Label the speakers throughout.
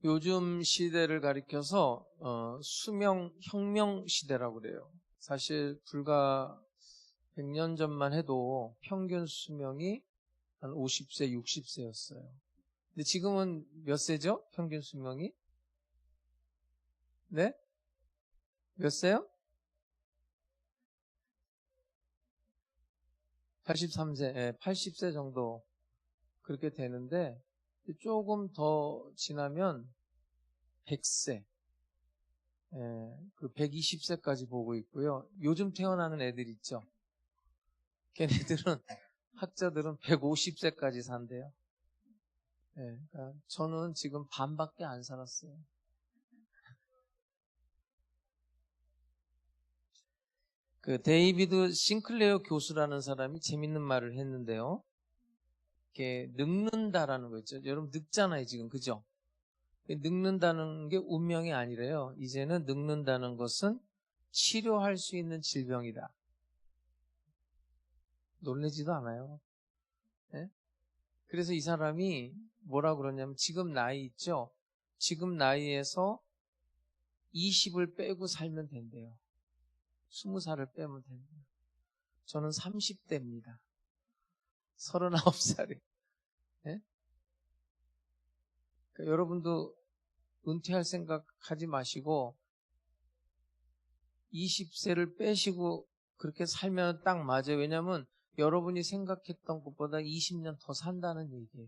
Speaker 1: 요즘 시대를 가리켜서 수명 혁명 시대라고 그래요. 사실 불과 100년 전만 해도 평균 수명이 한 50세, 60세였어요. 근데 지금은 몇 세죠? 평균 수명이? 네? 몇 세요? 83세, 80세 정도 그렇게 되는데 조금 더 지나면 100세, 그 120세까지 보고 있고요. 요즘 태어나는 애들 있죠? 걔네들은 학자들은 150세까지 산대요. 그러니까 저는 지금 반밖에 안 살았어요. 그 데이비드 싱클레어 교수라는 사람이 재밌는 말을 했는데요. 이렇게 늙는다라는 거 있죠. 여러분 늙잖아요 지금, 그죠? 늙는다는 게 운명이 아니래요. 이제는 늙는다는 것은 치료할 수 있는 질병이다. 놀라지도 않아요. 네? 그래서 이 사람이 뭐라 그러냐면 지금 나이 있죠? 지금 나이에서 20을 빼고 살면 된대요. 20살을 빼면 된대요. 저는 30대입니다. 39살에. 네? 그러니까 여러분도 은퇴할 생각 하지 마시고 20세를 빼시고 그렇게 살면 딱 맞아요. 왜냐하면 여러분이 생각했던 것보다 20년 더 산다는 얘기예요.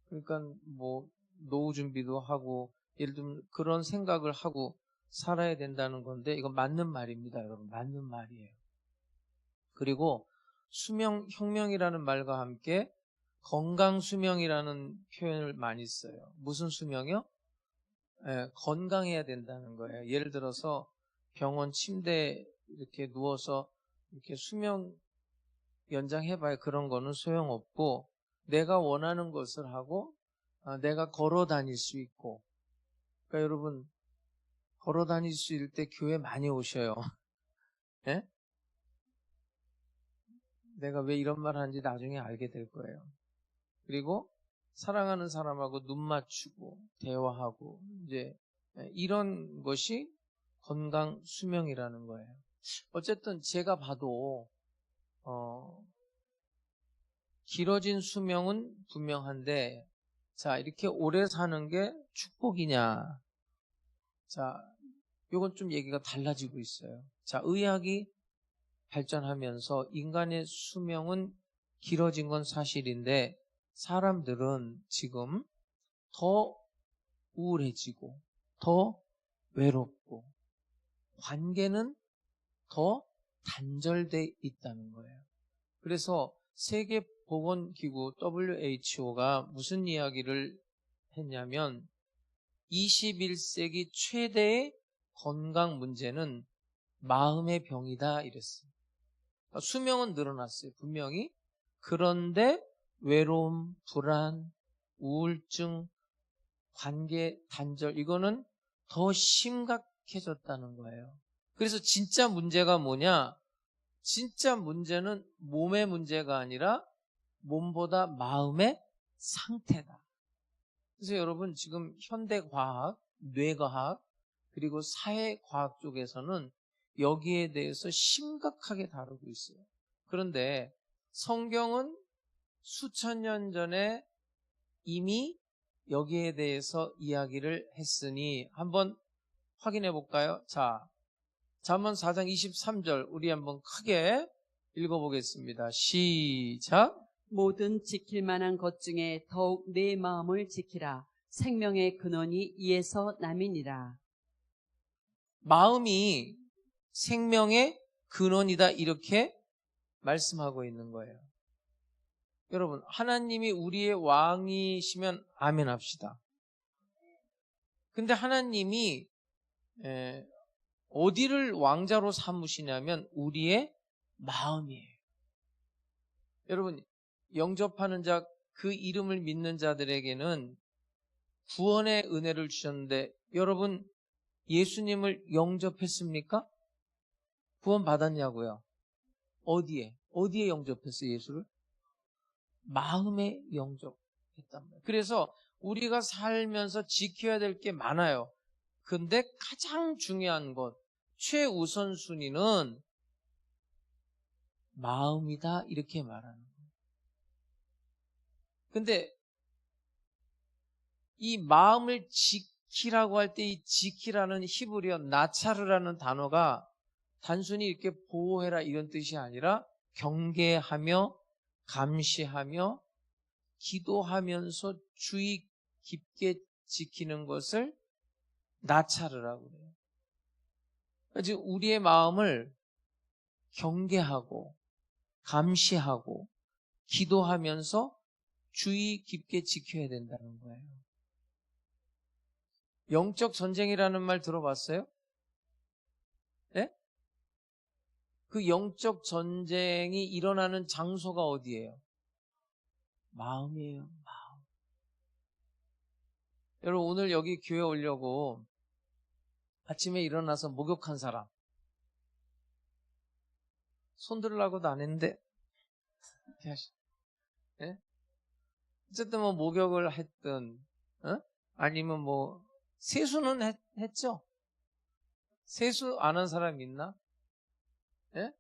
Speaker 1: 그러니까 뭐 노후 준비도 하고 예를 들면 그런 생각을 하고 살아야 된다는 건데 이건 맞는 말입니다. 여러분 맞는 말이에요. 그리고 수명 혁명이라는 말과 함께 건강 수명이라는 표현을 많이 써요. 무슨 수명이요? 건강해야 된다는 거예요. 예를 들어서 병원 침대에 이렇게 누워서 이렇게 수명 연장해봐야 그런 거는 소용없고 내가 원하는 것을 하고 내가 걸어 다닐 수 있고 그러니까 여러분 걸어 다닐 수 있을 때 교회 많이 오셔요. 예? 내가 왜 이런 말 하는지 나중에 알게 될 거예요. 그리고 사랑하는 사람하고 눈 맞추고 대화하고 이제 이런 것이 건강 수명이라는 거예요. 어쨌든 제가 봐도 길어진 수명은 분명한데 자 이렇게 오래 사는 게 축복이냐? 자 이건 좀 얘기가 달라지고 있어요. 자 의학이 발전하면서 인간의 수명은 길어진 건 사실인데 사람들은 지금 더 우울해지고 더 외롭고 관계는 더 단절돼 있다는 거예요. 그래서 세계보건기구 WHO가 무슨 이야기를 했냐면 21세기 최대의 건강 문제는 마음의 병이다 이랬어요. 수명은 늘어났어요. 분명히. 그런데 외로움, 불안, 우울증, 관계 단절 이거는 더 심각해졌다는 거예요. 그래서 진짜 문제가 뭐냐? 진짜 문제는 몸의 문제가 아니라 몸보다 마음의 상태다. 그래서 여러분 지금 현대과학, 뇌과학, 그리고 사회과학 쪽에서는 여기에 대해서 심각하게 다루고 있어요. 그런데 성경은 수천 년 전에 이미 여기에 대해서 이야기를 했으니 한번 확인해 볼까요? 자, 잠언 4장 23절 우리 한번 크게 읽어보겠습니다. 시작.
Speaker 2: 모든 지킬 만한 것 중에 더욱 내 마음을 지키라. 생명의 근원이 이에서 남이니라.
Speaker 1: 마음이 생명의 근원이다 이렇게 말씀하고 있는 거예요. 여러분 하나님이 우리의 왕이시면 아멘 합시다. 근데 하나님이 어디를 왕자로 삼으시냐면 우리의 마음이에요. 여러분 영접하는 자 그 이름을 믿는 자들에게는 구원의 은혜를 주셨는데 여러분 예수님을 영접했습니까? 구원 받았냐고요? 어디에 영접했어요 예수를? 마음에 영접했단 말이에요. 그래서 우리가 살면서 지켜야 될 게 많아요. 근데 가장 중요한 것, 최우선순위는 마음이다 이렇게 말하는 거예요. 근데 이 마음을 지키라고 할 때 이 지키라는 히브리어 나차르라는 단어가 단순히 이렇게 보호해라 이런 뜻이 아니라 경계하며 감시하며 기도하면서 주의 깊게 지키는 것을 나차르라고 해요. 그러니까 우리의 마음을 경계하고 감시하고 기도하면서 주의 깊게 지켜야 된다는 거예요. 영적 전쟁이라는 말 들어봤어요? 네? 그 영적 전쟁이 일어나는 장소가 어디예요? 마음이에요. 마음. 여러분 오늘 여기 교회 오려고 아침에 일어나서 목욕한 사람 손 들으려고도 안 했는데 네? 어쨌든 뭐 목욕을 했든 아니면 뭐 세수는 했죠? 세수 안 한 사람 있나? 예?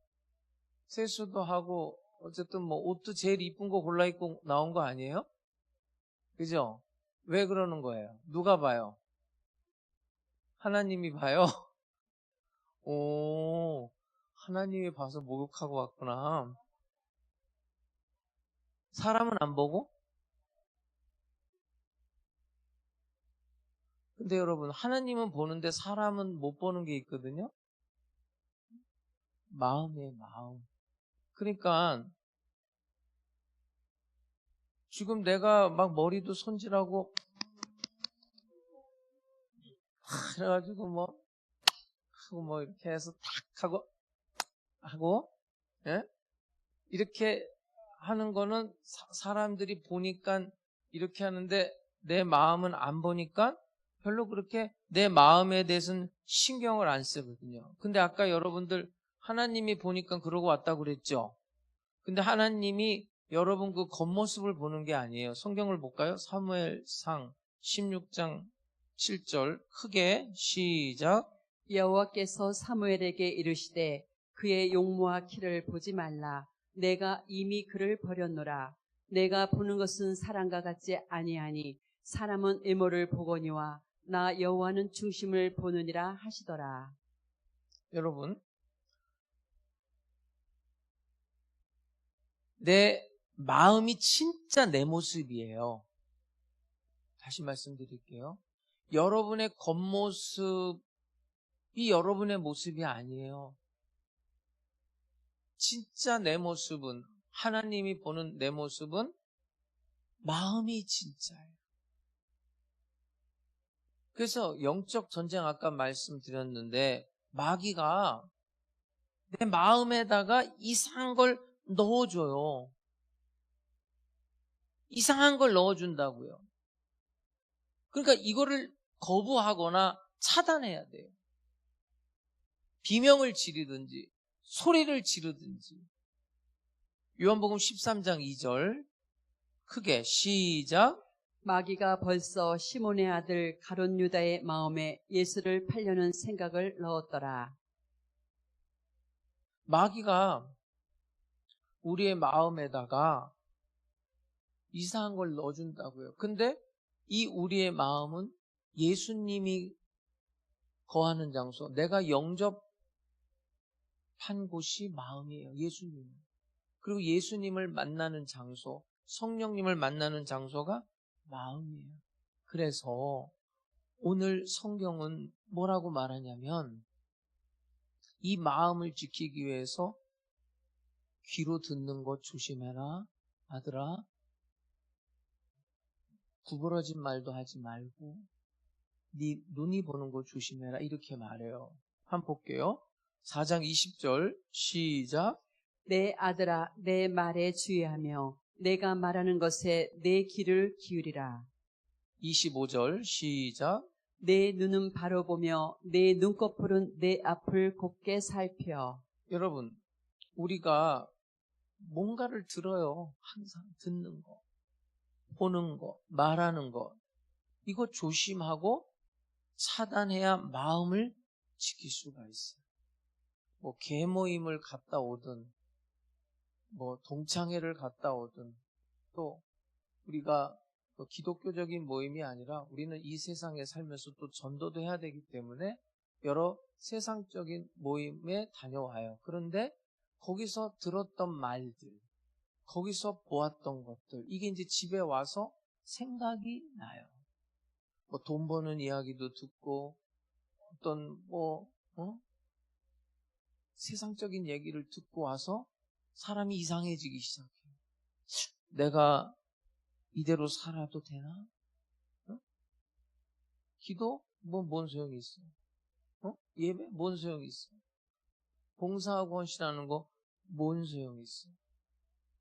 Speaker 1: 세수도 하고 어쨌든 뭐 옷도 제일 이쁜 거 골라 입고 나온 거 아니에요? 그죠? 왜 그러는 거예요? 누가 봐요? 하나님이 봐요? 오, 하나님이 봐서 목욕하고 왔구나. 사람은 안 보고? 근데 여러분, 하나님은 보는데 사람은 못 보는 게 있거든요? 마음이에요, 마음. 그러니까, 지금 내가 막 머리도 손질하고, 그래가지고 뭐 이렇게 해서 탁 하고, 예? 이렇게 하는 거는 사람들이 보니까 이렇게 하는데 내 마음은 안 보니까 별로 그렇게 내 마음에 대해서는 신경을 안 쓰거든요. 근데 아까 여러분들 하나님이 보니까 그러고 왔다고 그랬죠? 근데 하나님이 여러분 그 겉모습을 보는 게 아니에요. 성경을 볼까요? 사무엘상 16장 7절 크게 시작.
Speaker 2: 여호와께서 사무엘에게 이르시되 그의 용모와 키를 보지 말라. 내가 이미 그를 버렸노라. 내가 보는 것은 사람과 같지 아니하니 사람은 외모를 보거니와 나 여호와는 중심을 보느니라 하시더라.
Speaker 1: 여러분, 내 마음이 진짜 내 모습이에요. 다시 말씀드릴게요. 여러분의 겉모습이 여러분의 모습이 아니에요. 진짜 내 모습은, 하나님이 보는 내 모습은 마음이 진짜예요. 그래서 영적 전쟁 아까 말씀드렸는데 마귀가 내 마음에다가 이상한 걸 넣어줘요. 이상한 걸 넣어준다고요. 그러니까 이거를 거부하거나 차단해야 돼요. 비명을 지르든지 소리를 지르든지. 요한복음 13장 2절 크게 시작.
Speaker 2: 마귀가 벌써 시몬의 아들 가룟 유다의 마음에 예수를 팔려는 생각을 넣었더라.
Speaker 1: 마귀가 우리의 마음에다가 이상한 걸 넣어준다고요. 근데 이 우리의 마음은 예수님이 거하는 장소, 내가 영접한 곳이 마음이에요. 예수님. 그리고 예수님을 만나는 장소, 성령님을 만나는 장소가 마음이에요. 그래서 오늘 성경은 뭐라고 말하냐면 이 마음을 지키기 위해서 귀로 듣는 것 조심해라. 아들아, 구부러진 말도 하지 말고 네 눈이 보는 거 조심해라. 이렇게 말해요. 한번 볼게요. 4장 20절 시작.
Speaker 2: 내 아들아 내 말에 주의하며 내가 말하는 것에 내 귀를 기울이라.
Speaker 1: 25절 시작.
Speaker 2: 내 눈은 바로 보며 내 눈꺼풀은 내 앞을 곱게 살펴.
Speaker 1: 여러분, 우리가 뭔가를 들어요. 항상 듣는 거, 보는 거, 말하는 거. 이거 조심하고 차단해야 마음을 지킬 수가 있어요. 뭐 계모임을 갔다 오든 뭐 동창회를 갔다 오든 또 우리가 기독교적인 모임이 아니라 우리는 이 세상에 살면서 또 전도도 해야 되기 때문에 여러 세상적인 모임에 다녀와요. 그런데 거기서 들었던 말들, 거기서 보았던 것들, 이게 이제 집에 와서 생각이 나요. 뭐 돈 버는 이야기도 듣고 어떤 세상적인 얘기를 듣고 와서 사람이 이상해지기 시작해요. 내가 이대로 살아도 되나? 기도? 뭔 소용이 있어? 예배? 뭔 소용이 있어? 봉사하고 헌신하는 거? 뭔 소용이 있어?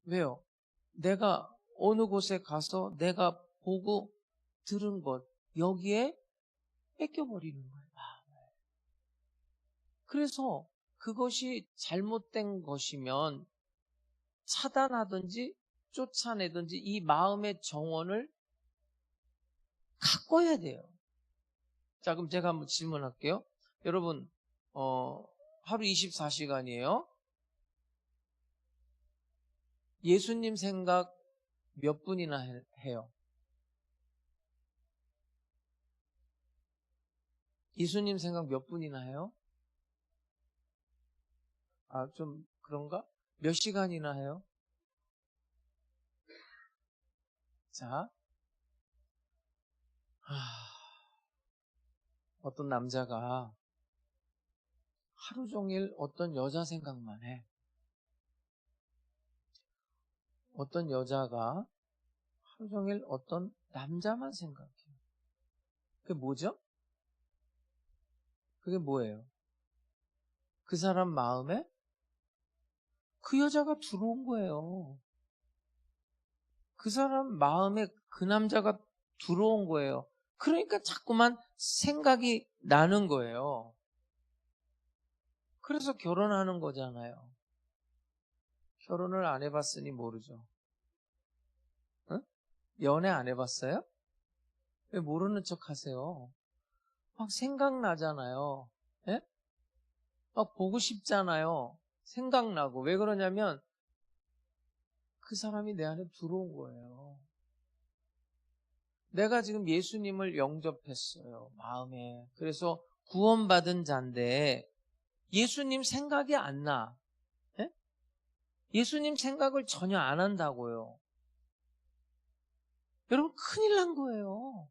Speaker 1: 왜요? 내가 어느 곳에 가서 내가 보고 들은 것, 여기에 뺏겨버리는 거예요. 그래서 그것이 잘못된 것이면 차단하든지 쫓아내든지 이 마음의 정원을 가꿔야 돼요. 자, 그럼 제가 한번 질문할게요. 여러분, 하루 24시간이에요. 예수님 생각 몇 분이나 해요? 예수님 생각 몇 분이나 해요? 아, 좀 그런가? 몇 시간이나 해요? 자, 어떤 남자가 하루 종일 어떤 여자 생각만 해. 어떤 여자가 하루 종일 어떤 남자만 생각해. 그게 뭐죠? 그게 뭐예요? 그 사람 마음에 그 여자가 들어온 거예요. 그 사람 마음에 그 남자가 들어온 거예요. 그러니까 자꾸만 생각이 나는 거예요. 그래서 결혼하는 거잖아요. 결혼을 안 해봤으니 모르죠. 응? 연애 안 해봤어요? 왜 모르는 척 하세요? 막 생각나잖아요. 예? 막 보고 싶잖아요. 생각나고. 왜 그러냐면 그 사람이 내 안에 들어온 거예요. 내가 지금 예수님을 영접했어요. 마음에. 그래서 구원받은 자인데 예수님 생각이 안 나. 예? 예수님 생각을 전혀 안 한다고요. 여러분 큰일 난 거예요.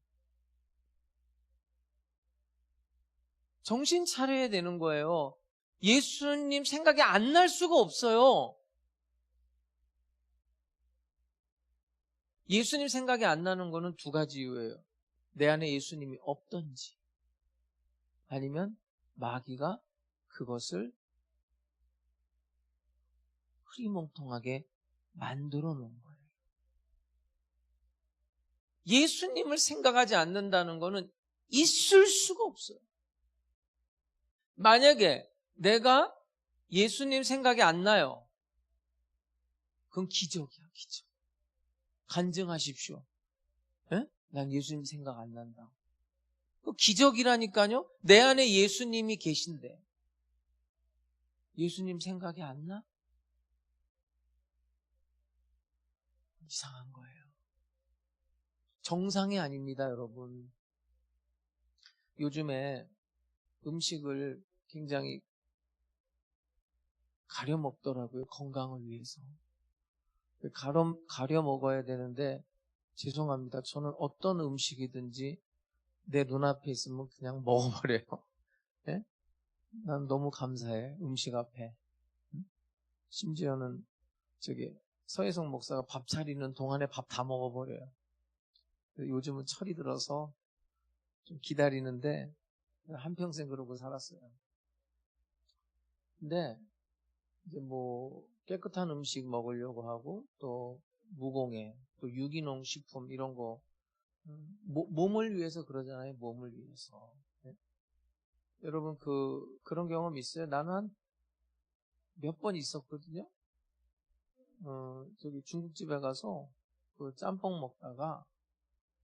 Speaker 1: 정신 차려야 되는 거예요. 예수님 생각이 안 날 수가 없어요. 예수님 생각이 안 나는 거는 두 가지 이유예요. 내 안에 예수님이 없던지 아니면 마귀가 그것을 흐리멍텅하게 만들어 놓은 거예요. 예수님을 생각하지 않는다는 거는 있을 수가 없어요. 만약에 내가 예수님 생각이 안 나요. 그건 기적이야, 기적. 간증하십시오. 에? 난 예수님 생각 안 난다. 그 기적이라니까요. 내 안에 예수님이 계신데 예수님 생각이 안 나? 이상한 거예요. 정상이 아닙니다, 여러분. 요즘에 음식을 굉장히 가려 먹더라고요. 건강을 위해서. 가려 먹어야 되는데 죄송합니다. 저는 어떤 음식이든지 내 눈앞에 있으면 그냥 먹어버려요. 네? 난 너무 감사해. 음식 앞에. 심지어는 서혜성 목사가 밥 차리는 동안에 밥 다 먹어버려요. 요즘은 철이 들어서 좀 기다리는데 한평생 그러고 살았어요. 근데 이제 뭐 깨끗한 음식 먹으려고 하고 또 무공해, 또 유기농 식품 이런 거 몸을 위해서 그러잖아요. 몸을 위해서. 네? 여러분 그런 경험 있어요? 나는 한 몇 번 있었거든요. 중국집에 가서 그 짬뽕 먹다가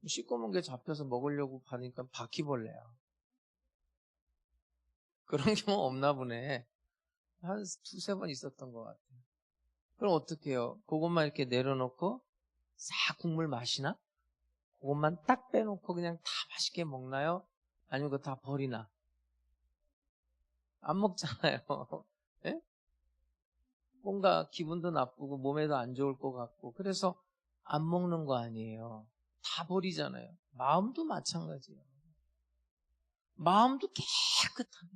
Speaker 1: 시꺼먼 게 잡혀서 먹으려고 받으니까 바퀴벌레야. 그런 경우 없나 보네. 한 두세 번 있었던 것 같아요. 그럼 어떻게 해요? 그것만 이렇게 내려놓고 싹 국물 마시나? 그것만 딱 빼놓고 그냥 다 맛있게 먹나요? 아니면 그거 다 버리나? 안 먹잖아요. 예? 뭔가 기분도 나쁘고 몸에도 안 좋을 것 같고 그래서 안 먹는 거 아니에요. 다 버리잖아요. 마음도 마찬가지예요. 마음도 깨끗하게.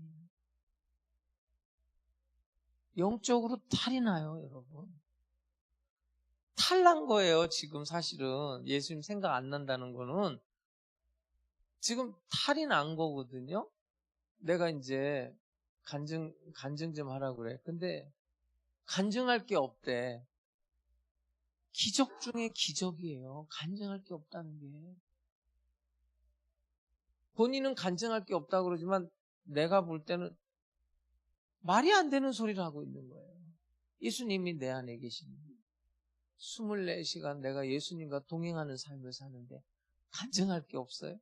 Speaker 1: 영적으로 탈이 나요, 여러분. 탈난 거예요, 지금 사실은. 예수님 생각 안 난다는 거는 지금 탈이 난 거거든요. 내가 이제 간증 좀 하라고 그래. 근데 간증할 게 없대. 기적 중에 기적이에요. 간증할 게 없다는 게. 본인은 간증할 게 없다고 그러지만 내가 볼 때는 말이 안 되는 소리를 하고 있는 거예요. 예수님이 내 안에 계십니다. 24시간 내가 예수님과 동행하는 삶을 사는데 간증할 게 없어요?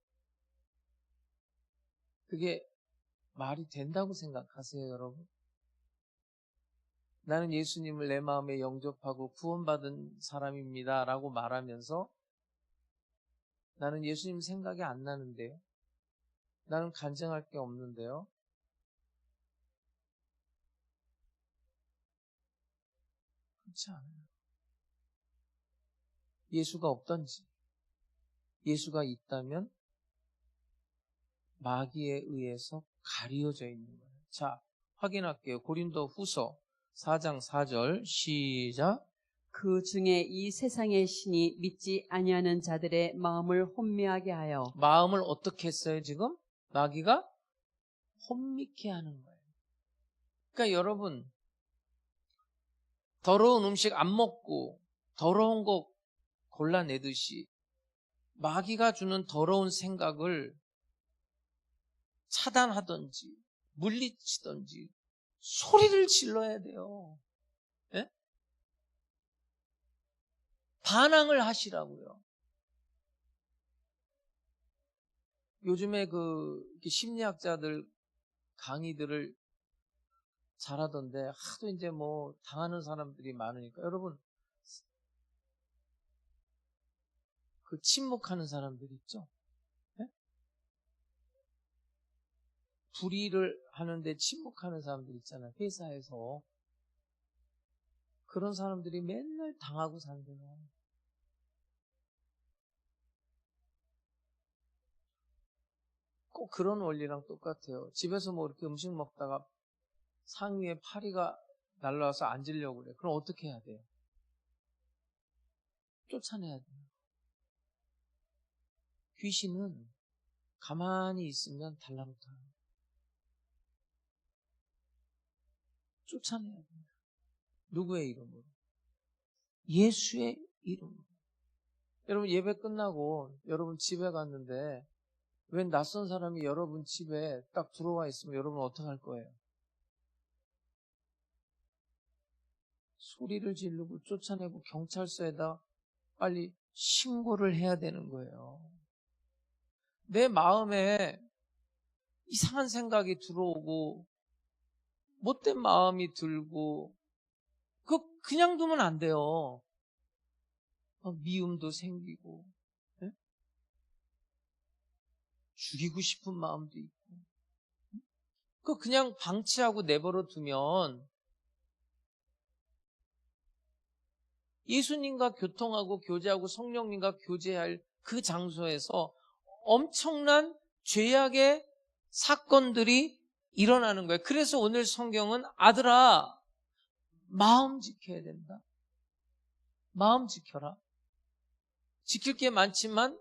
Speaker 1: 그게 말이 된다고 생각하세요, 여러분? 나는 예수님을 내 마음에 영접하고 구원받은 사람입니다 라고 말하면서 나는 예수님 생각이 안 나는데요. 나는 간증할 게 없는데요. 그렇지 않아요. 예수가 없던지 예수가 있다면 마귀에 의해서 가리워져 있는 거예요. 자, 확인할게요. 고린도 후서 4장 4절 시작.
Speaker 2: 그 중에 이 세상의 신이 믿지 아니하는 자들의 마음을 혼미하게 하여
Speaker 1: 마음을 어떻게 했어요 지금? 마귀가 혼미케 하는 거예요. 그러니까 여러분 더러운 음식 안 먹고 더러운 거 골라내듯이 마귀가 주는 더러운 생각을 차단하든지 물리치든지 소리를 질러야 돼요. 예? 반항을 하시라고요. 요즘에 이렇게 심리학자들 강의들을 잘하던데 하도 이제 뭐 당하는 사람들이 많으니까 여러분 그 침묵하는 사람들 있죠? 예? 불의를 하는데 침묵하는 사람들 있잖아요. 회사에서 그런 사람들이 맨날 당하고 산대요. 꼭 그런 원리랑 똑같아요. 집에서 뭐 이렇게 음식 먹다가 상위에 파리가 날라와서 앉으려고 그래. 그럼 어떻게 해야 돼요? 쫓아내야 돼요. 귀신은 가만히 있으면 달라붙어요. 쫓아내야 돼요. 누구의 이름으로? 예수의 이름으로. 여러분 예배 끝나고 여러분 집에 갔는데 웬 낯선 사람이 여러분 집에 딱 들어와 있으면 여러분 어떡할 거예요? 소리를 지르고 쫓아내고 경찰서에다 빨리 신고를 해야 되는 거예요. 내 마음에 이상한 생각이 들어오고 못된 마음이 들고 그냥 두면 안 돼요. 미움도 생기고 예? 죽이고 싶은 마음도 있고 그냥 방치하고 내버려 두면 예수님과 교통하고 교제하고 성령님과 교제할 그 장소에서 엄청난 죄악의 사건들이 일어나는 거예요. 그래서 오늘 성경은 아들아 마음 지켜야 된다. 마음 지켜라. 지킬 게 많지만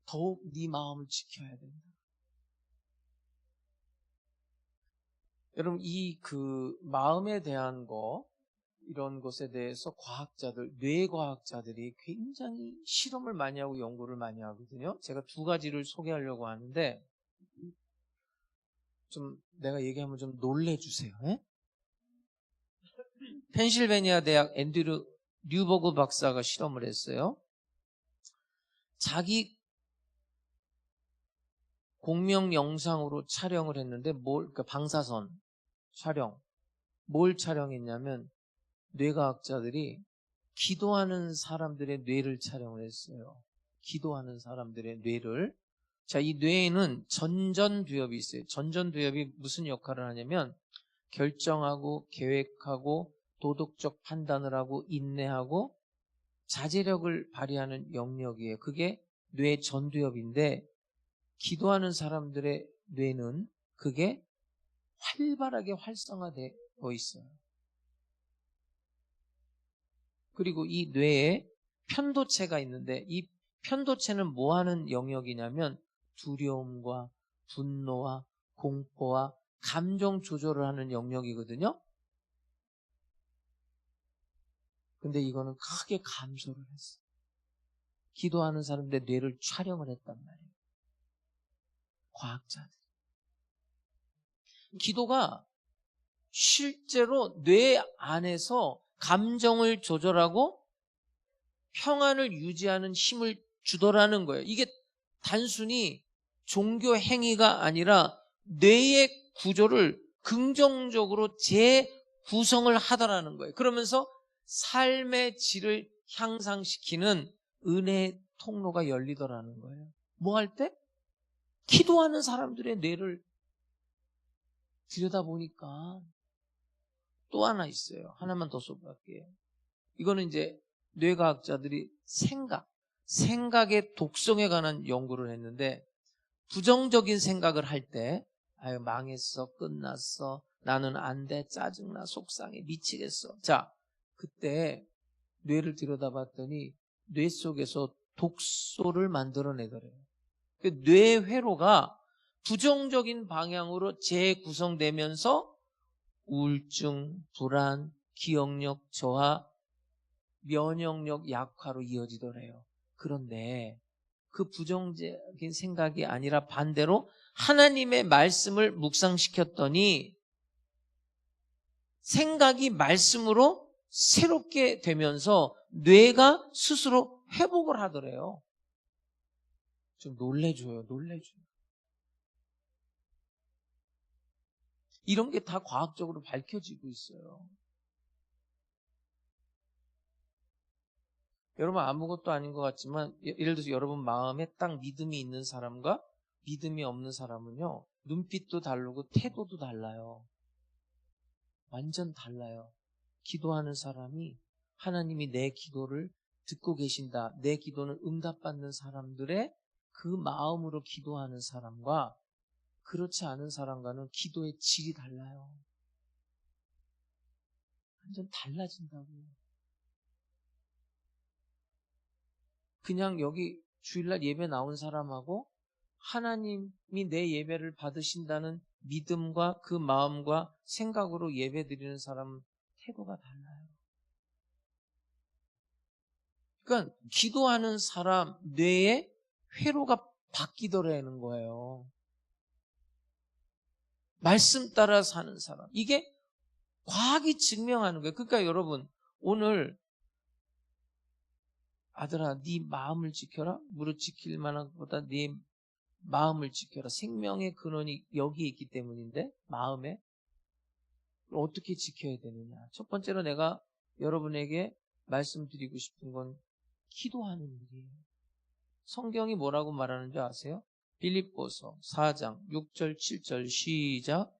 Speaker 1: 더욱 네 마음을 지켜야 된다. 여러분 마음에 대한 이런 것에 대해서 뇌과학자들이 굉장히 실험을 많이 하고 연구를 많이 하거든요. 제가 두 가지를 소개하려고 하는데 좀 내가 얘기하면 좀 놀래주세요. 예? 펜실베니아 대학 앤드류 뉴버그 박사가 실험을 했어요. 자기 공명 영상으로 촬영을 했는데 그러니까 방사선 촬영. 뭘 촬영했냐면 뇌과학자들이 기도하는 사람들의 뇌를 촬영을 했어요. 기도하는 사람들의 뇌를. 자, 이 뇌에는 전전두엽이 있어요. 전전두엽이 무슨 역할을 하냐면 결정하고 계획하고 도덕적 판단을 하고 인내하고 자제력을 발휘하는 영역이에요. 그게 뇌 전두엽인데 기도하는 사람들의 뇌는 그게 활발하게 활성화되어 있어요. 그리고 이 뇌에 편도체가 있는데 이 편도체는 뭐 하는 영역이냐면 두려움과 분노와 공포와 감정 조절을 하는 영역이거든요. 근데 이거는 크게 감소를 했어요. 기도하는 사람들의 뇌를 촬영을 했단 말이에요. 과학자들. 기도가 실제로 뇌 안에서 감정을 조절하고 평안을 유지하는 힘을 주더라는 거예요. 이게 단순히 종교 행위가 아니라 뇌의 구조를 긍정적으로 재구성을 하더라는 거예요. 그러면서 삶의 질을 향상시키는 은혜의 통로가 열리더라는 거예요. 뭐 할 때? 기도하는 사람들의 뇌를 들여다보니까 또 하나 있어요. 하나만 더 소개할게요. 이거는 이제 뇌과학자들이 생각의 독성에 관한 연구를 했는데 부정적인 생각을 할 때 아유 망했어, 끝났어, 나는 안 돼, 짜증나, 속상해, 미치겠어. 자, 그때 뇌를 들여다봤더니 뇌 속에서 독소를 만들어내더래요. 뇌 회로가 부정적인 방향으로 재구성되면서 우울증, 불안, 기억력 저하, 면역력 약화로 이어지더래요. 그런데 그 부정적인 생각이 아니라 반대로 하나님의 말씀을 묵상시켰더니 생각이 말씀으로 새롭게 되면서 뇌가 스스로 회복을 하더래요. 좀 놀래줘요. 이런 게 다 과학적으로 밝혀지고 있어요. 여러분 아무것도 아닌 것 같지만 예를 들어서 여러분 마음에 딱 믿음이 있는 사람과 믿음이 없는 사람은요. 눈빛도 다르고 태도도 달라요. 완전 달라요. 기도하는 사람이 하나님이 내 기도를 듣고 계신다. 내 기도는 응답받는 사람들의 그 마음으로 기도하는 사람과 그렇지 않은 사람과는 기도의 질이 달라요. 완전 달라진다고요. 그냥 여기 주일날 예배 나온 사람하고 하나님이 내 예배를 받으신다는 믿음과 그 마음과 생각으로 예배 드리는 사람은 태도가 달라요. 그러니까 기도하는 사람 뇌에 회로가 바뀌더라는 거예요. 말씀 따라 사는 사람. 이게 과학이 증명하는 거예요. 그러니까 여러분 오늘 아들아 네 마음을 지켜라. 무릇 지킬 만한 것보다 네 마음을 지켜라. 생명의 근원이 여기에 있기 때문인데 마음에 어떻게 지켜야 되느냐. 첫 번째로 내가 여러분에게 말씀드리고 싶은 건 기도하는 일이에요. 성경이 뭐라고 말하는지 아세요? 빌립보서 4장 6절 7절 시작.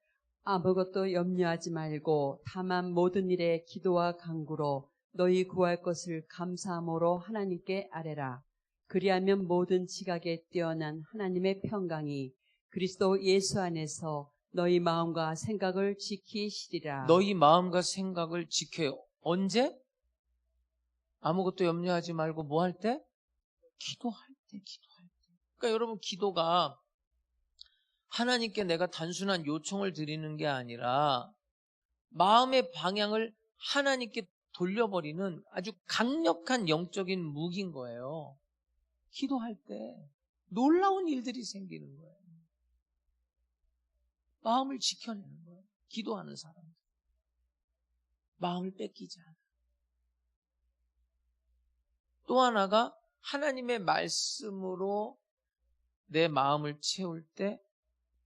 Speaker 2: 아무것도 염려하지 말고 다만 모든 일에 기도와 간구로 너희 구할 것을 감사함으로 하나님께 아뢰라. 그리하면 모든 지각에 뛰어난 하나님의 평강이 그리스도 예수 안에서 너희 마음과 생각을 지키시리라.
Speaker 1: 너희 마음과 생각을 지켜요. 언제? 아무것도 염려하지 말고 뭐 할 때? 기도할 때. 그러니까 여러분 기도가 하나님께 내가 단순한 요청을 드리는 게 아니라 마음의 방향을 하나님께 돌려버리는 아주 강력한 영적인 무기인 거예요. 기도할 때 놀라운 일들이 생기는 거예요. 마음을 지켜내는 거예요. 기도하는 사람. 마음을 뺏기지 않아. 또 하나가 하나님의 말씀으로 내 마음을 채울 때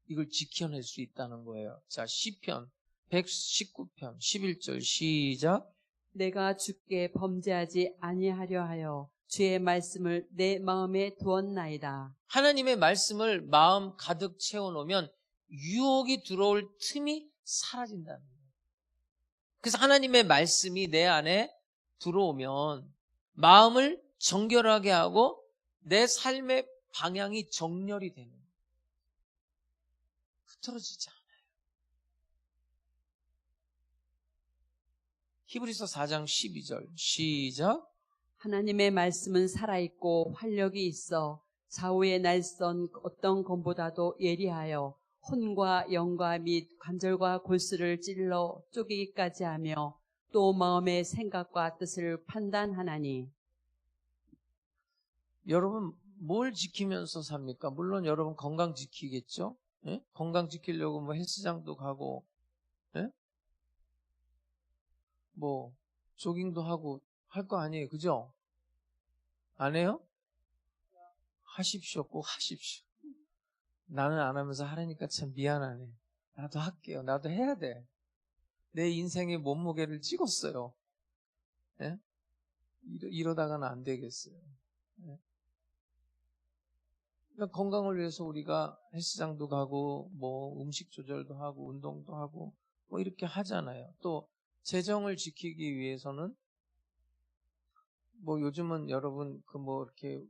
Speaker 1: 이걸 지켜낼 수 있다는 거예요. 자, 시편 119편 11절 시작.
Speaker 2: 내가 주께 범죄하지 아니하려 하여 주의 말씀을 내 마음에 두었나이다.
Speaker 1: 하나님의 말씀을 마음 가득 채워놓으면 유혹이 들어올 틈이 사라진다는 거예요. 그래서 하나님의 말씀이 내 안에 들어오면 마음을 정결하게 하고 내 삶의 방향이 정렬이 되는 거예요. 흐트러지지 않아요. 히브리서 4장 12절 시작.
Speaker 2: 하나님의 말씀은 살아있고 활력이 있어 좌우의 날선 어떤 검보다도 예리하여 혼과 영과 및 관절과 골수를 찔러 쪼개기까지 하며 또 마음의 생각과 뜻을 판단하나니.
Speaker 1: 여러분 뭘 지키면서 삽니까? 물론 여러분 건강 지키겠죠? 예? 건강 지키려고 뭐 헬스장도 가고, 예? 뭐 조깅도 하고 할 거 아니에요, 그죠? 안 해요? 하십시오, 꼭 하십시오. 나는 안 하면서 하라니까 참 미안하네. 나도 할게요. 나도 해야 돼. 내 인생의 몸무게를 찍었어요. 예? 이러다가는 안 되겠어요. 예? 그러니까 건강을 위해서 우리가 헬스장도 가고 뭐 음식 조절도 하고 운동도 하고 뭐 이렇게 하잖아요. 또 재정을 지키기 위해서는 뭐 요즘은 여러분 그 뭐 이렇게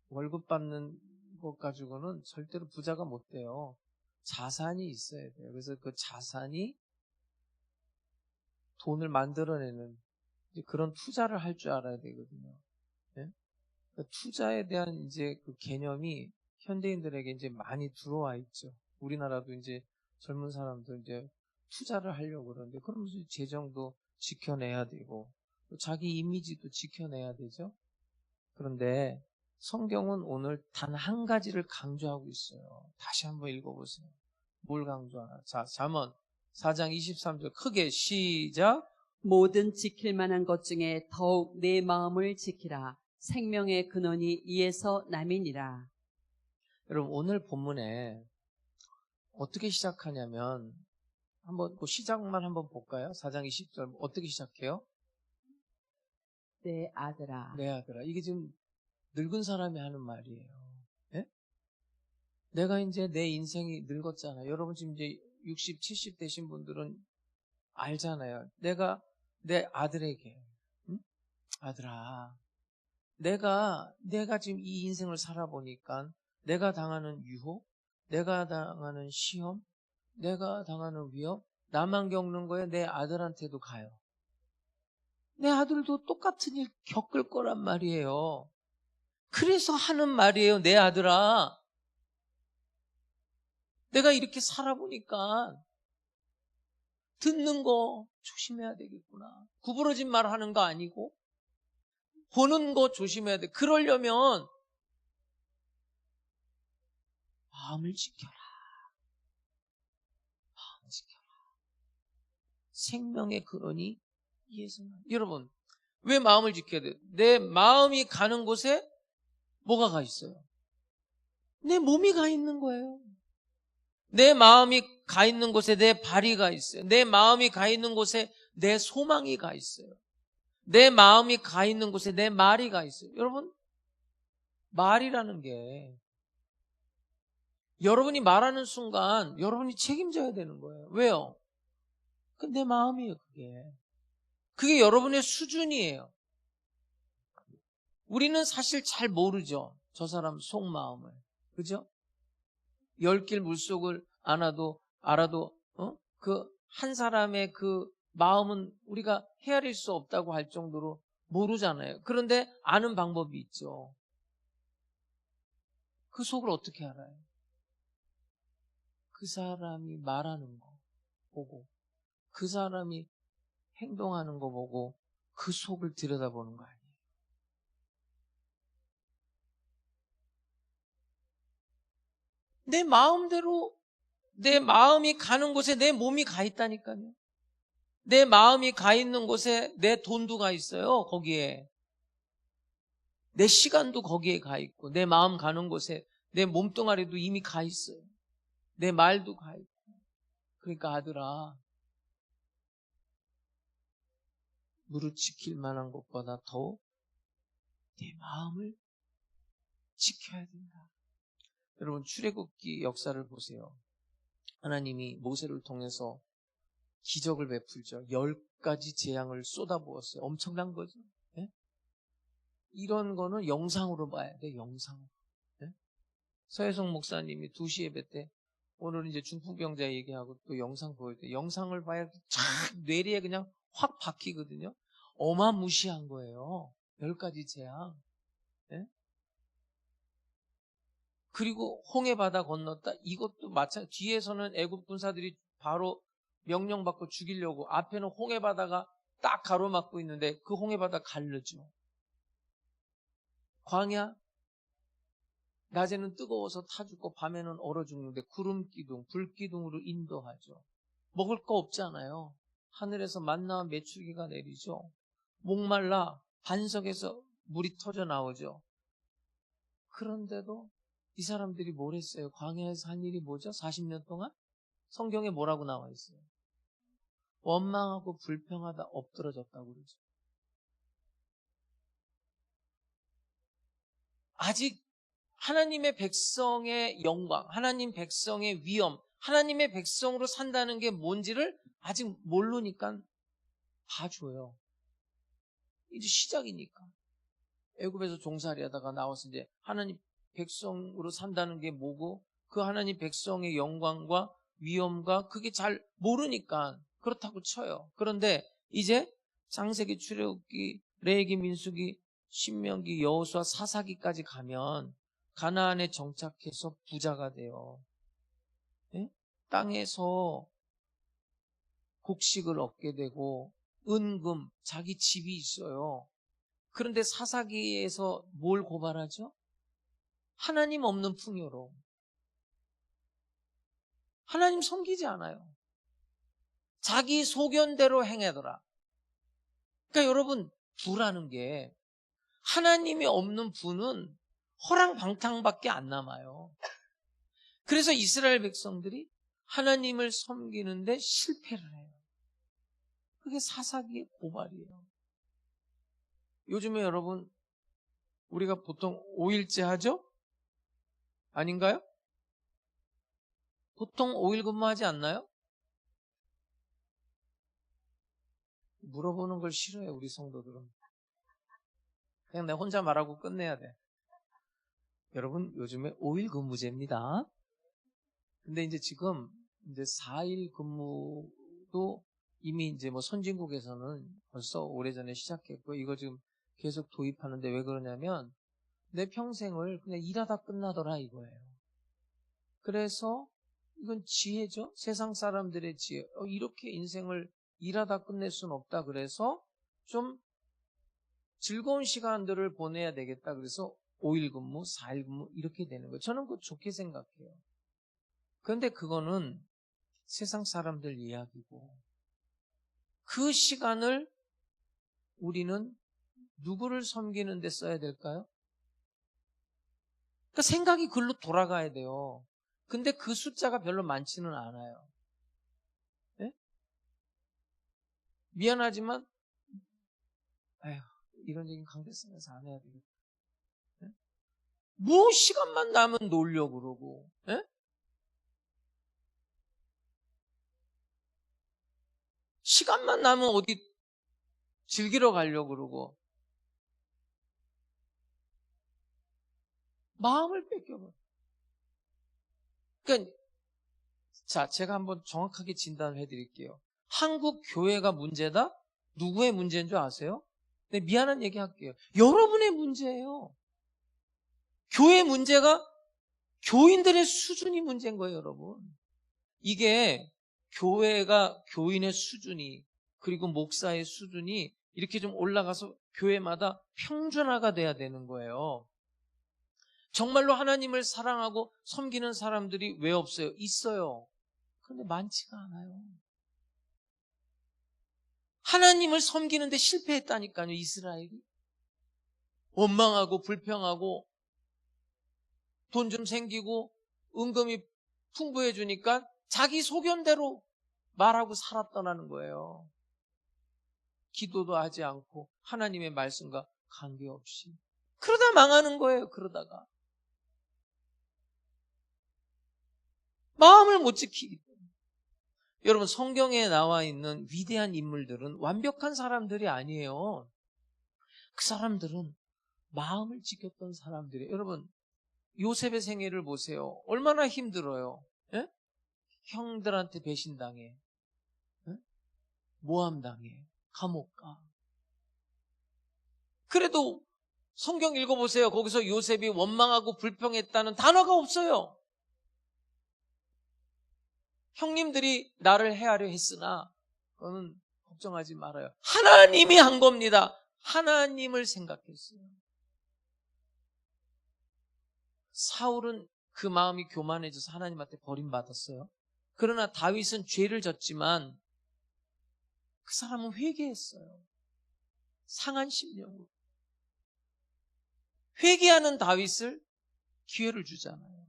Speaker 1: 월급 받는 것 가지고는 절대로 부자가 못 돼요. 자산이 있어야 돼요. 그래서 그 자산이 돈을 만들어내는 그런 투자를 할 줄 알아야 되거든요. 네? 그러니까 투자에 대한 이제 그 개념이 현대인들에게 이제 많이 들어와 있죠. 우리나라도 이제 젊은 사람들 이제 투자를 하려고 그러는데 그러면서 재정도 지켜내야 되고 또 자기 이미지도 지켜내야 되죠. 그런데 성경은 오늘 단 한 가지를 강조하고 있어요. 다시 한번 읽어보세요. 뭘 강조하나? 자, 잠언 4장 23절 크게 시작.
Speaker 2: 모든 지킬 만한 것 중에 더욱 내 마음을 지키라. 생명의 근원이 이에서 남이니라.
Speaker 1: 여러분 오늘 본문에 어떻게 시작하냐면 한번 그 시작만 한번 볼까요? 4장 20절 어떻게 시작해요?
Speaker 2: 내 아들아.
Speaker 1: 내 아들아. 이게 지금 늙은 사람이 하는 말이에요. 예? 내가 이제 내 인생이 늙었잖아요. 여러분 지금 이제 60, 70 되신 분들은 알잖아요. 내가 내 아들에게 응? 아들아, 내가 지금 이 인생을 살아보니까 내가 당하는 유혹, 내가 당하는 시험, 내가 당하는 위협, 나만 겪는 거에 내 아들한테도 가요. 내 아들도 똑같은 일 겪을 거란 말이에요. 그래서 하는 말이에요. 내 아들아, 내가 이렇게 살아보니까 듣는 거 조심해야 되겠구나. 구부러진 말 하는 거 아니고 보는 거 조심해야 돼. 그러려면 마음을 지켜라. 마음을 지켜라. 생명의 근원이 이에서. 여러분, 왜 마음을 지켜야 돼요? 내 마음이 가는 곳에 뭐가 가 있어요? 내 몸이 가 있는 거예요. 내 마음이 가 있는 곳에 내 발이 가 있어요. 내 마음이 가 있는 곳에 내 소망이 가 있어요. 내 마음이 가 있는 곳에 내 말이 가 있어요. 여러분, 말이라는 게 여러분이 말하는 순간 여러분이 책임져야 되는 거예요. 왜요? 그 내 마음이에요, 그게. 그게 여러분의 수준이에요. 우리는 사실 잘 모르죠. 저 사람 속마음을. 그죠? 10길 물속을 알아도 그 한 사람의 그 마음은 우리가 헤아릴 수 없다고 할 정도로 모르잖아요. 그런데 아는 방법이 있죠. 그 속을 어떻게 알아요? 그 사람이 말하는 거 보고 그 사람이 행동하는 거 보고 그 속을 들여다보는 거 아니에요. 내 마음대로 내 마음이 가는 곳에 내 몸이 가 있다니까요. 내 마음이 가 있는 곳에 내 돈도 가 있어요. 거기에. 내 시간도 거기에 가 있고 내 마음 가는 곳에 내 몸뚱아리도 이미 가 있어요. 내 말도 가 있고. 그러니까 아들아, 무릇 지킬 만한 것보다 더욱 내 마음을 지켜야 된다. 여러분, 출애굽기 역사를 보세요. 하나님이 모세를 통해서 기적을 베풀죠. 10가지 재앙을 쏟아부었어요. 엄청난 거죠. 예? 이런 거는 영상으로 봐야 돼, 영상으로. 예? 서혜성 목사님이 2시 예배 때 오늘 이제 중풍병자 얘기하고 또 영상 보일 때 영상을 봐야 쫙 뇌리에 그냥 확 박히거든요. 어마무시한 거예요. 10가지 재앙. 예? 그리고 홍해 바다 건넜다. 이것도 마찬가지. 뒤에서는 애굽 군사들이 바로 명령받고 죽이려고 앞에는 홍해 바다가 딱 가로막고 있는데 그 홍해 바다 가르죠. 광야, 낮에는 뜨거워서 타 죽고 밤에는 얼어 죽는데 구름 기둥, 불 기둥으로 인도하죠. 먹을 거 없잖아요. 하늘에서 만나와 메추기가 내리죠. 목말라 반석에서 물이 터져 나오죠. 그런데도 이 사람들이 뭘 했어요? 광야에서 한 일이 뭐죠? 40년 동안? 성경에 뭐라고 나와 있어요? 원망하고 불평하다 엎드러졌다고 그러죠. 아직 하나님의 백성의 영광, 하나님 백성의 위엄, 하나님의 백성으로 산다는 게 뭔지를 아직 모르니까 봐줘요. 이제 시작이니까. 애굽에서 종살이 하다가 나와서 이제 하나님 백성으로 산다는 게 뭐고 그 하나님 백성의 영광과 위엄과 그게 잘 모르니까 그렇다고 쳐요. 그런데 이제 창세기, 출애굽기, 레위기, 민수기, 신명기, 여호수아, 사사기까지 가면 가나안에 정착해서 부자가 돼요. 예? 땅에서 곡식을 얻게 되고 은금, 자기 집이 있어요. 그런데 사사기에서 뭘 고발하죠? 하나님 없는 풍요로. 하나님 섬기지 않아요. 자기 소견대로 행하더라. 그러니까 여러분, 부라는 게 하나님이 없는 부는 허랑방탕밖에 안 남아요. 그래서 이스라엘 백성들이 하나님을 섬기는데 실패를 해요. 그게 사사기의 고발이에요. 요즘에 여러분, 우리가 보통 5일째 하죠? 아닌가요? 보통 5일 근무하지 않나요? 물어보는 걸 싫어해요, 우리 성도들은. 그냥 내가 혼자 말하고 끝내야 돼. 여러분, 요즘에 5일 근무제입니다. 근데 이제 지금 이제 4일 근무도 이미 이제 뭐 선진국에서는 벌써 오래전에 시작했고, 이거 지금 계속 도입하는데 왜 그러냐면, 내 평생을 그냥 일하다 끝나더라 이거예요. 그래서 이건 지혜죠. 세상 사람들의 지혜. 이렇게 인생을 일하다 끝낼 수는 없다. 그래서 좀 즐거운 시간들을 보내야 되겠다. 그래서 5일 근무, 4일 근무 이렇게 되는 거예요. 저는 그거 좋게 생각해요. 그런데 그거는 세상 사람들 이야기고 그 시간을 우리는 누구를 섬기는 데 써야 될까요? 그러니까 생각이 글로 돌아가야 돼요. 근데 그 숫자가 별로 많지는 않아요. 네? 미안하지만 아휴, 이런 얘기는 강대상에서 안 해야 되겠다. 네? 뭐 시간만 나면 놀려고 그러고 네? 시간만 나면 어디 즐기러 가려고 그러고 마음을 뺏겨버려. 그러니까 자, 제가 한번 정확하게 진단을 해드릴게요. 한국 교회가 문제다? 누구의 문제인 줄 아세요? 네, 미안한 얘기 할게요. 여러분의 문제예요. 교회 문제가 교인들의 수준이 문제인 거예요, 여러분. 이게 교회가 교인의 수준이 그리고 목사의 수준이 이렇게 좀 올라가서 교회마다 평준화가 돼야 되는 거예요. 정말로 하나님을 사랑하고 섬기는 사람들이 왜 없어요? 있어요. 그런데 많지가 않아요. 하나님을 섬기는데 실패했다니까요, 이스라엘이. 원망하고 불평하고 돈 좀 생기고 은금이 풍부해주니까 자기 소견대로 말하고 살았더라는 거예요. 기도도 하지 않고 하나님의 말씀과 관계없이. 그러다 망하는 거예요. 그러다가. 마음을 못 지키기 때문에. 여러분, 성경에 나와 있는 위대한 인물들은 완벽한 사람들이 아니에요. 그 사람들은 마음을 지켰던 사람들이에요. 여러분, 요셉의 생애를 보세요. 얼마나 힘들어요. 예? 형들한테 배신당해. 예? 모함당해. 감옥 가. 그래도 성경 읽어보세요. 거기서 요셉이 원망하고 불평했다는 단어가 없어요. 형님들이 나를 해하려 했으나 그거는 걱정하지 말아요. 하나님이 한 겁니다. 하나님을 생각했어요. 사울은 그 마음이 교만해져서 하나님한테 버림받았어요. 그러나 다윗은 죄를 졌지만 그 사람은 회개했어요. 상한 심령으로. 회개하는 다윗을 기회를 주잖아요.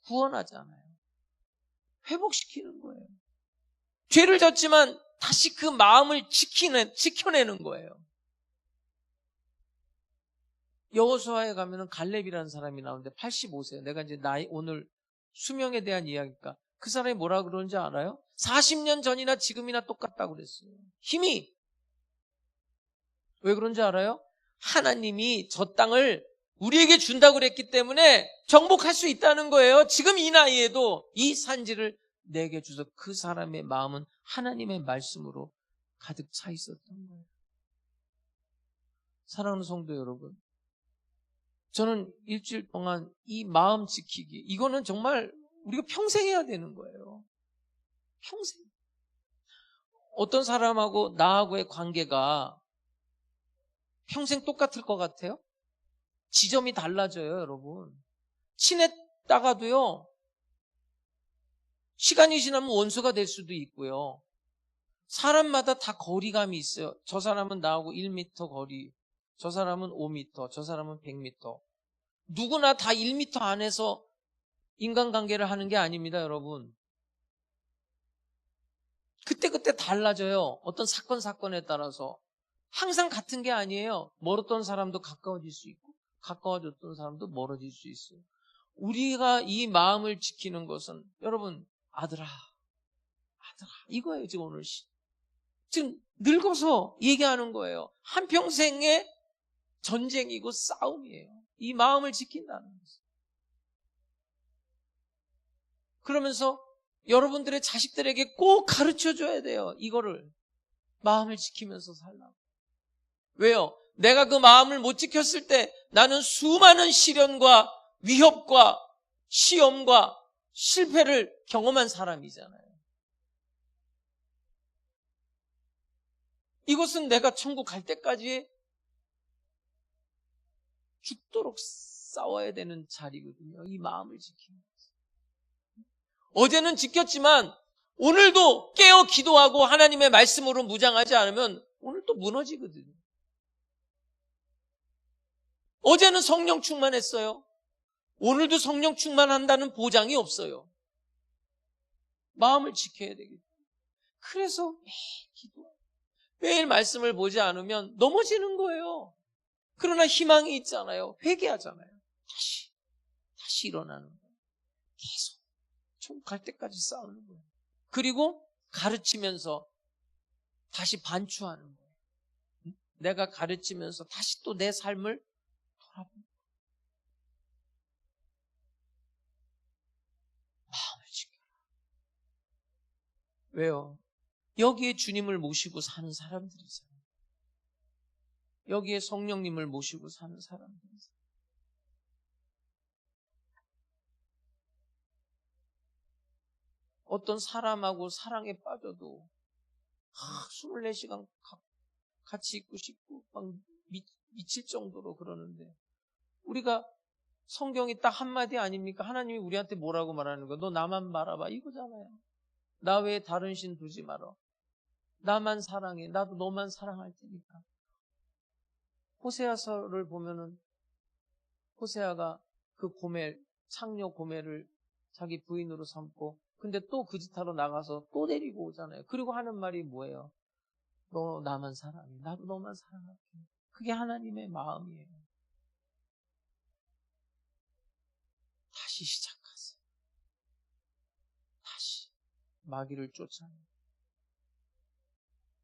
Speaker 1: 구원하잖아요. 회복시키는 거예요. 죄를 졌지만 다시 그 마음을 지켜내는 거예요. 여호수아에 가면은 갈렙이라는 사람이 나오는데 85세예요. 내가 이제 오늘 수명에 대한 이야기니까 그 사람이 뭐라 그러는지 알아요? 40년 전이나 지금이나 똑같다고 그랬어요. 힘이. 왜 그런지 알아요? 하나님이 저 땅을 우리에게 준다고 그랬기 때문에 정복할 수 있다는 거예요. 지금 이 나이에도 이 산지를 내게 주셔서 그 사람의 마음은 하나님의 말씀으로 가득 차 있었던 거예요. 사랑하는 성도 여러분, 저는 일주일 동안 이 마음 지키기, 이거는 정말 우리가 평생 해야 되는 거예요. 평생. 어떤 사람하고 나하고의 관계가 평생 똑같을 것 같아요? 지점이 달라져요, 여러분. 친했다가도요, 시간이 지나면 원수가 될 수도 있고요. 사람마다 다 거리감이 있어요. 저 사람은 나하고 1m 거리, 저 사람은 5m, 저 사람은 100m. 누구나 다 1m 안에서 인간관계를 하는 게 아닙니다, 여러분. 그때그때 달라져요. 어떤 사건에 따라서. 항상 같은 게 아니에요. 멀었던 사람도 가까워질 수 있고 가까워졌던 사람도 멀어질 수 있어요. 우리가 이 마음을 지키는 것은 여러분, 아들아 이거예요. 지금 오늘 지금 늙어서 얘기하는 거예요. 한평생의 전쟁이고 싸움이에요. 이 마음을 지킨다는 것은. 그러면서 여러분들의 자식들에게 꼭 가르쳐줘야 돼요. 이거를. 마음을 지키면서 살라고. 왜요? 내가 그 마음을 못 지켰을 때 나는 수많은 시련과 위협과 시험과 실패를 경험한 사람이잖아요. 이것은 내가 천국 갈 때까지 죽도록 싸워야 되는 자리거든요. 이 마음을 지키는 것. 어제는 지켰지만 오늘도 깨어 기도하고 하나님의 말씀으로 무장하지 않으면 오늘 또 무너지거든요. 어제는 성령 충만했어요. 오늘도 성령 충만한다는 보장이 없어요. 마음을 지켜야 되겠죠. 그래서 매일 기도, 매일 말씀을 보지 않으면 넘어지는 거예요. 그러나 희망이 있잖아요. 회개하잖아요. 다시 일어나는 거예요. 계속 천국 갈 때까지 싸우는 거예요. 그리고 가르치면서 다시 반추하는 거예요. 내가 가르치면서 다시 또 내 삶을 돌아보는 거예요. 마음을 지켜라. 왜요? 여기에 주님을 모시고 사는 사람들이잖아요. 여기에 성령님을 모시고 사는 사람들이잖아요. 어떤 사람하고 사랑에 빠져도 24시간 같이 있고 싶고 막 미칠 정도로 그러는데, 우리가 성경이 딱 한마디 아닙니까? 하나님이 우리한테 뭐라고 말하는 거야? 너 나만 바라봐, 이거잖아요. 나 외에 다른 신 두지 마라. 나만 사랑해. 나도 너만 사랑할 테니까. 호세아서를 보면은 호세아가 그 창녀 고멜을 자기 부인으로 삼고 근데 또 그 짓 하러 나가서 또 데리고 오잖아요. 그리고 하는 말이 뭐예요? 너 나만 사랑해. 나도 너만 사랑할게. 그게 하나님의 마음이에요. 다시 시작하세요. 다시 마귀를 쫓아내요.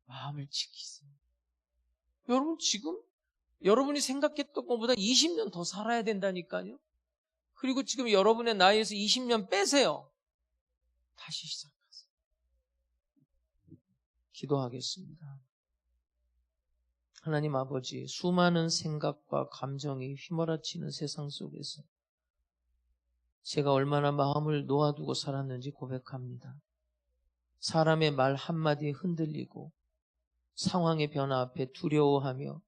Speaker 1: 마음을 지키세요. 여러분 지금 여러분이 생각했던 것보다 20년 더 살아야 된다니까요. 그리고 지금 여러분의 나이에서 20년 빼세요. 다시 시작하세요. 기도하겠습니다. 하나님 아버지, 수많은 생각과 감정이 휘몰아치는 세상 속에서 제가 얼마나 마음을 놓아두고 살았는지 고백합니다. 사람의 말 한마디에 흔들리고 상황의 변화 앞에 두려워하며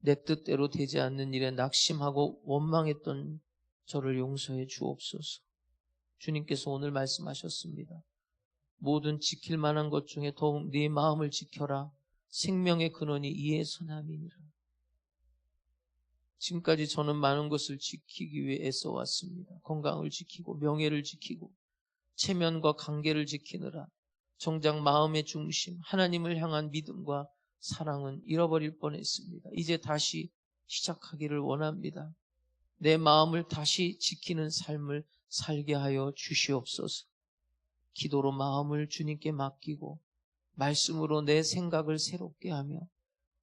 Speaker 1: 내 뜻대로 되지 않는 일에 낙심하고 원망했던 저를 용서해 주옵소서. 주님께서 오늘 말씀하셨습니다. 모든 지킬 만한 것 중에 더욱 네 마음을 지켜라. 생명의 근원이 이에 선함이니라. 지금까지 저는 많은 것을 지키기 위해 애써왔습니다. 건강을 지키고 명예를 지키고 체면과 관계를 지키느라 정작 마음의 중심, 하나님을 향한 믿음과 사랑은 잃어버릴 뻔했습니다. 이제 다시 시작하기를 원합니다. 내 마음을 다시 지키는 삶을 살게 하여 주시옵소서. 기도로 마음을 주님께 맡기고 말씀으로 내 생각을 새롭게 하며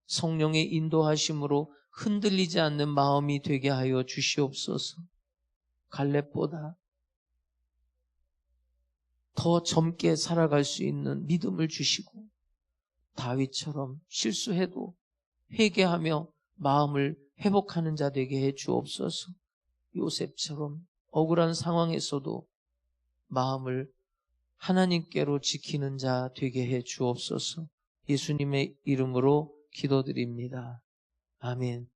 Speaker 1: 성령의 인도하심으로 흔들리지 않는 마음이 되게 하여 주시옵소서. 갈렙보다 더 젊게 살아갈 수 있는 믿음을 주시고 다윗처럼 실수해도 회개하며 마음을 회복하는 자 되게 해 주옵소서. 요셉처럼 억울한 상황에서도 마음을 하나님께로 지키는 자 되게 해 주옵소서. 예수님의 이름으로 기도드립니다. 아멘.